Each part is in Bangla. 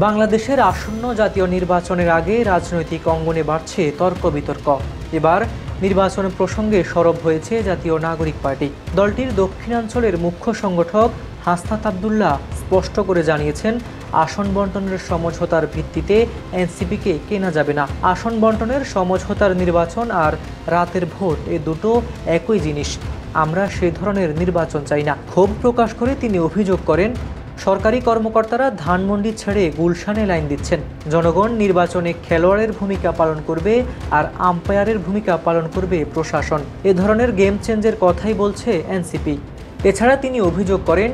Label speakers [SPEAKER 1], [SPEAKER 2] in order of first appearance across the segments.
[SPEAKER 1] বাংলাদেশের আসন্ন জাতীয় নির্বাচনের আগে রাজনৈতিক অঙ্গনে বাড়ছে তর্ক বিতর্ক। এবার নির্বাচন প্রসঙ্গে সরব হয়েছে জাতীয় নাগরিক পার্টি। দলটির দক্ষিণাঞ্চলের মুখ্য সংগঠক হাসনাত আবদুল্লাহ স্পষ্ট করে জানিয়েছেন, আসন বণ্টনের সমঝোতার ভিত্তিতে এনসিপিকে কেনা যাবে না। আসন বণ্টনের সমঝোতার নির্বাচন আর রাতের ভোট এ দুটো একই জিনিস। আমরা সে ধরনের নির্বাচন চাই না। ক্ষোভ প্রকাশ করে তিনি অভিযোগ করেন, সরকারি কর্মকর্তারা ধানমন্ডি ছেড়ে গুলশানে লাইন দিচ্ছেন। জনগণ নির্বাচনে খেলোয়াড়ের ভূমিকা পালন করবে আর আম্পায়ারের ভূমিকা পালন করবে প্রশাসন। এ ধরনের গেম চেঞ্জের কথাই বলছে এনসিপি। এছাড়া তিনি অভিযোগ করেন,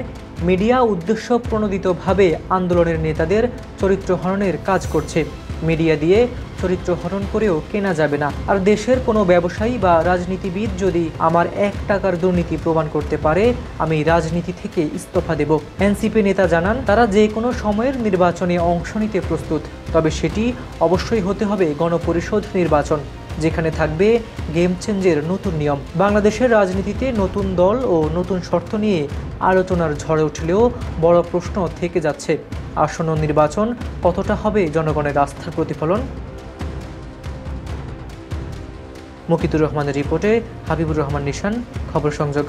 [SPEAKER 1] মিডিয়া উদ্দেশ্য প্রণোদিতভাবে আন্দোলনের নেতাদের চরিত্র হরণের কাজ করছে। মিডিয়া দিয়ে চরিত্র হরণ করেও কেনা যাবে না। আর দেশের কোনো ব্যবসায়ী বা রাজনীতিবিদ যদি আমার 1 টাকার দুর্নীতি প্রমাণ করতে পারে, আমি রাজনীতি থেকে ইস্তফা দেব। এনসিপি নেতা জানান, তারা যে কোনো সময়ের নির্বাচনে অংশ নিতে প্রস্তুত, তবে সেটি অবশ্যই হতে হবে গণপরিষদ নির্বাচন, যেখানে থাকবে গেম চেঞ্জের নতুন নিয়ম। বাংলাদেশের রাজনীতিতে নতুন দল ও নতুন শর্ত নিয়ে আলোচনার ঝড়ে উঠলেও বড় প্রশ্ন থেকে যাচ্ছে, আসন্ন নির্বাচন কতটা হবে জনগণের আস্থার প্রতিফলন। মুকিতুর রহমানের রিপোর্টে হাবিবুর রহমান নিশান, খবর সংযোগ।